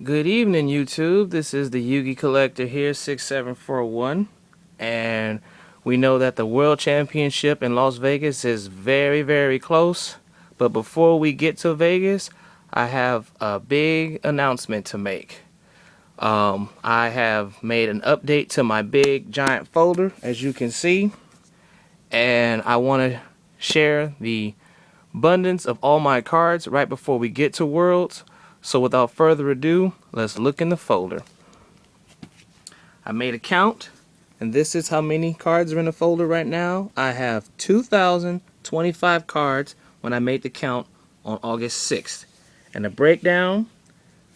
Good evening, YouTube. This is the Yugi Collector here, 6741. And we know that the World Championship in Las Vegas is very, very close. But before we get to Vegas, I have a big announcement to make. I have made an update to my big giant folder, as you can see. And I want to share the abundance of all my cards right before we get to Worlds. So without further ado, let's look in the folder. I made a count, and this is how many cards are in the folder right now. I have 2,025 cards when I made the count on August 6th. And the breakdown,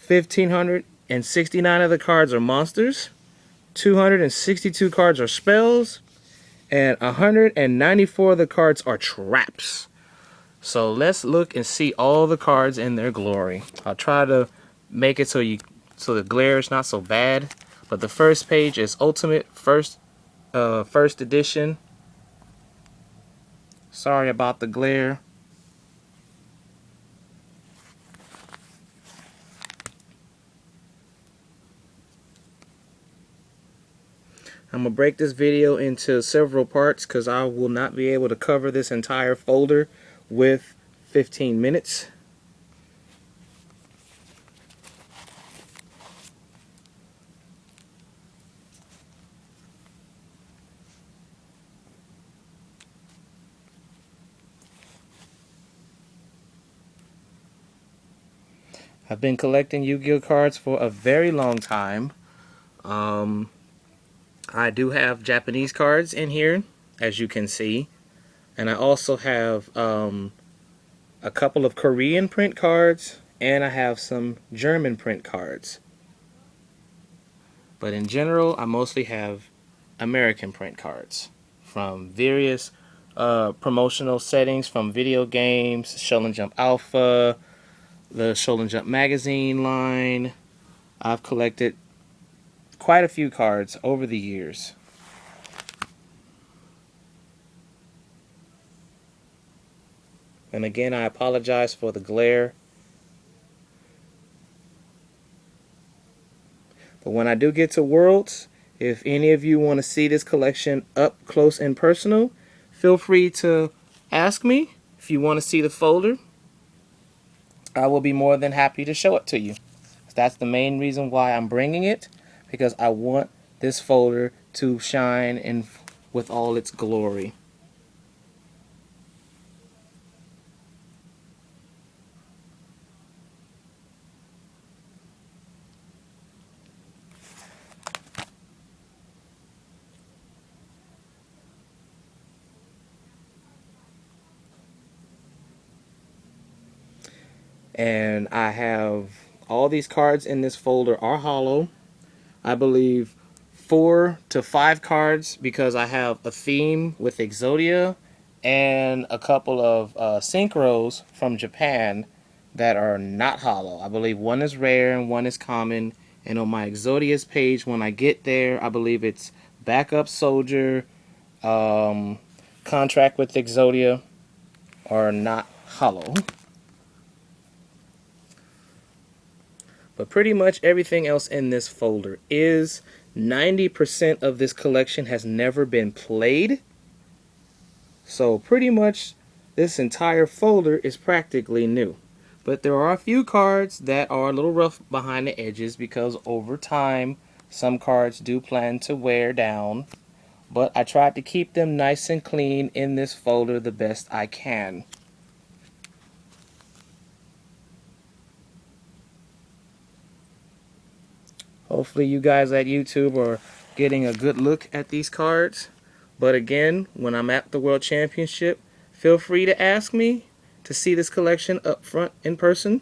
1,569 of the cards are monsters, 262 cards are spells, and 194 of the cards are traps. So let's look and see all the cards in their glory. I'll try to make it so the glare is not so bad. But the first page is Ultimate First Edition. Sorry about the glare. I'm gonna break this video into several parts because I will not be able to cover this entire folder with 15 minutes. I've been collecting Yu-Gi-Oh cards for a very long time. I do have Japanese cards in here, as you can see. And I also have a couple of Korean print cards, and I have some German print cards. But in general, I mostly have American print cards from various promotional settings, from video games, Shonen Jump Alpha, the Shonen Jump magazine line. I've collected quite a few cards over the years. And again, I apologize for the glare. But when I do get to Worlds, if any of you want to see this collection up close and personal, feel free to ask me if you want to see the folder. I will be more than happy to show it to you. That's the main reason why I'm bringing it, because I want this folder to shine with all its glory. And I have all these cards in this folder are hollow. I believe 4 to 5 cards because I have a theme with Exodia and a couple of synchros from Japan that are not hollow. I believe one is rare and one is common. And on my Exodia's page, when I get there, I believe it's Backup Soldier, Contract with Exodia, are not hollow. But pretty much everything else in this folder is. 90% of this collection has never been played. So pretty much this entire folder is practically new. But there are a few cards that are a little rough behind the edges because over time some cards do plan to wear down. But I tried to keep them nice and clean in this folder the best I can. Hopefully you guys at YouTube are getting a good look at these cards. But again, when I'm at the World Championship, feel free to ask me to see this collection up front in person.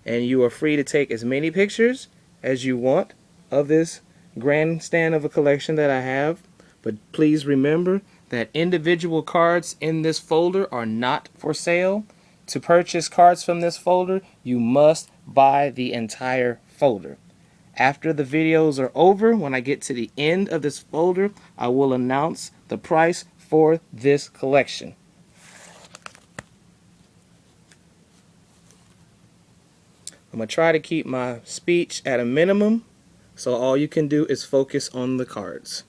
And you are free to take as many pictures as you want of this grandstand of a collection that I have. But please remember that individual cards in this folder are not for sale. To purchase cards from this folder, you must buy the entire folder. After the videos are over, when I get to the end of this folder, I will announce the price for this collection. I'm going to try to keep my speech at a minimum, so all you can do is focus on the cards.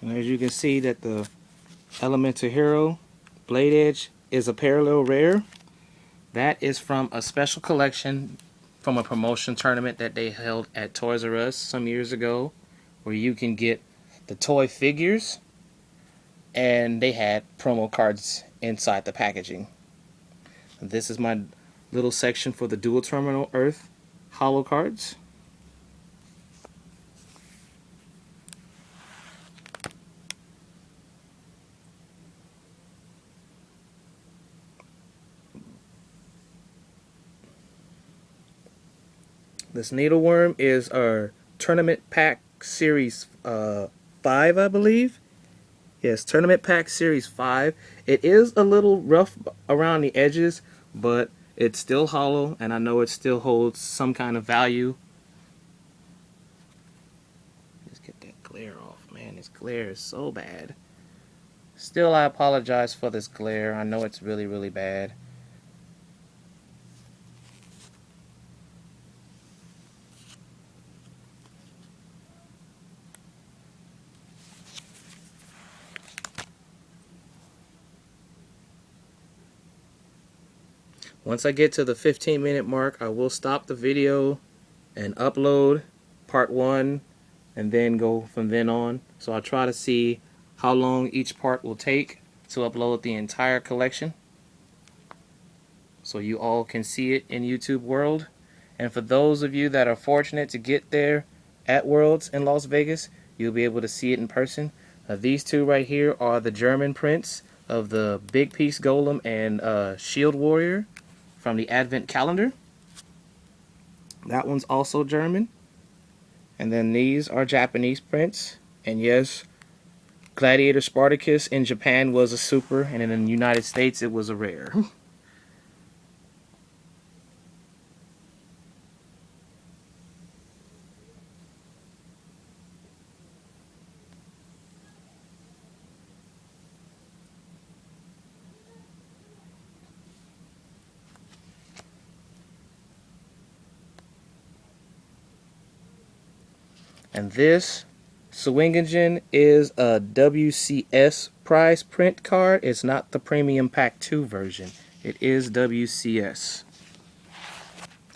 And as you can see that the Elemental Hero Blade Edge is a parallel rare. That is from a special collection from a promotion tournament that they held at Toys R Us some years ago, where you can get the toy figures and they had promo cards inside the packaging. This is my little section for the Dual Terminal Earth holo cards. This Needleworm is our Tournament Pack Series 5, I believe. Yes, Tournament Pack Series 5. It is a little rough around the edges, but it's still hollow, and I know it still holds some kind of value. Let's get that glare off, man. This glare is so bad. Still, I apologize for this glare. I know it's really, really bad. Once I get to the 15-minute mark, I will stop the video and upload part 1 and then go from then on. So I'll try to see how long each part will take to upload the entire collection, so you all can see it in YouTube World. And for those of you that are fortunate to get there at Worlds in Las Vegas, you'll be able to see it in person. These two right here are the German prints of the Big Piece Golem and Shield Warrior from the Advent Calendar. That one's also German. And then these are Japanese prints. And yes, Gladiator Spartacus in Japan was a super, and in the United States it was a rare. And this Swingingen is a WCS prize print card. It's not the Premium Pack 2 version. It is WCS.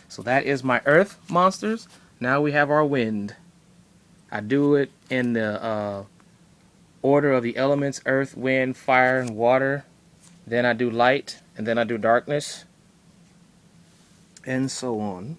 So that is my Earth monsters. Now we have our Wind. I do it in the order of the elements: Earth, Wind, Fire, and Water. Then I do Light, and then I do Darkness, and so on.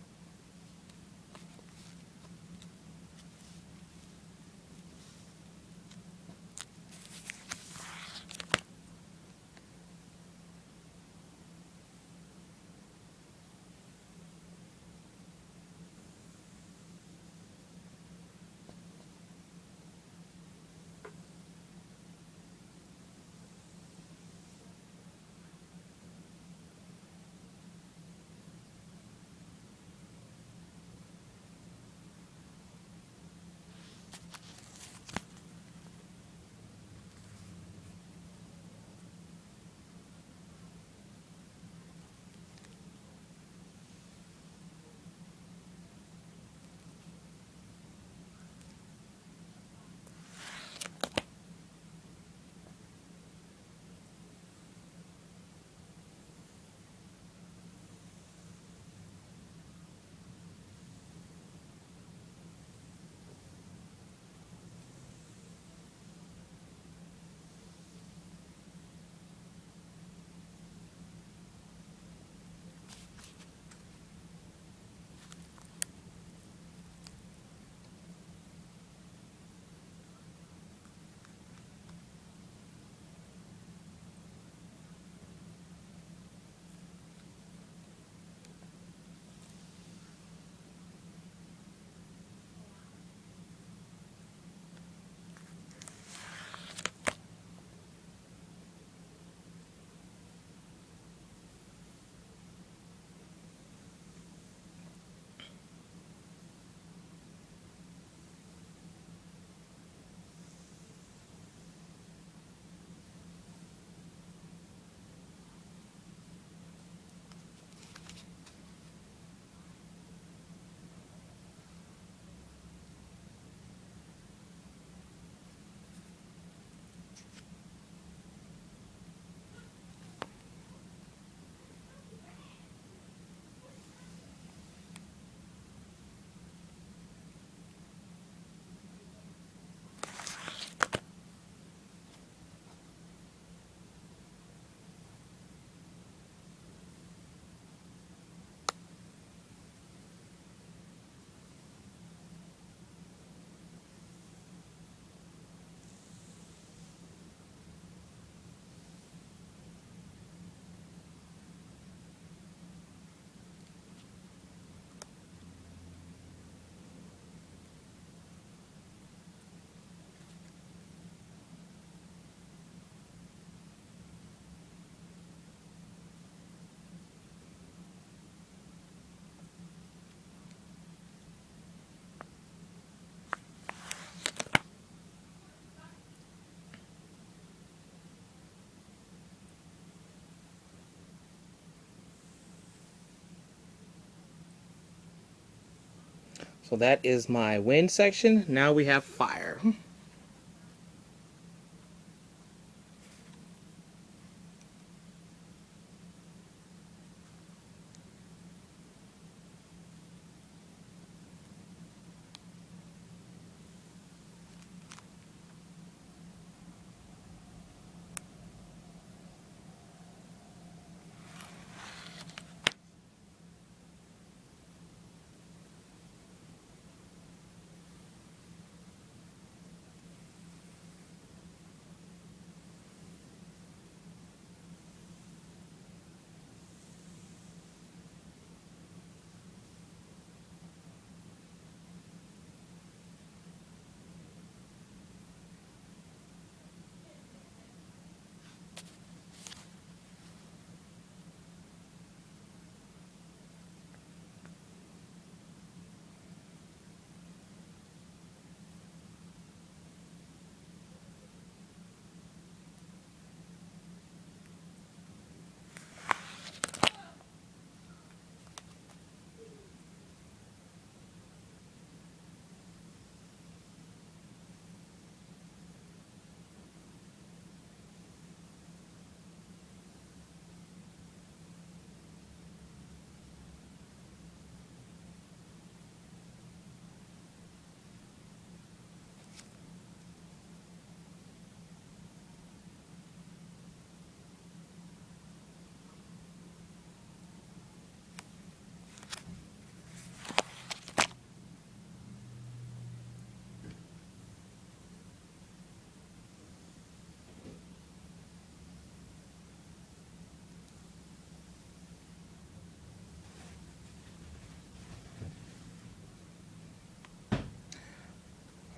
So that is my wind section. Now we have fire.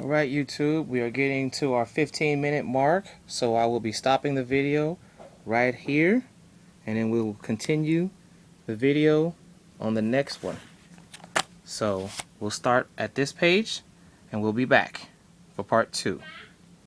Alright YouTube, we are getting to our 15-minute mark, so I will be stopping the video right here, and then we will continue the video on the next one. So we'll start at this page, and we'll be back for part 2.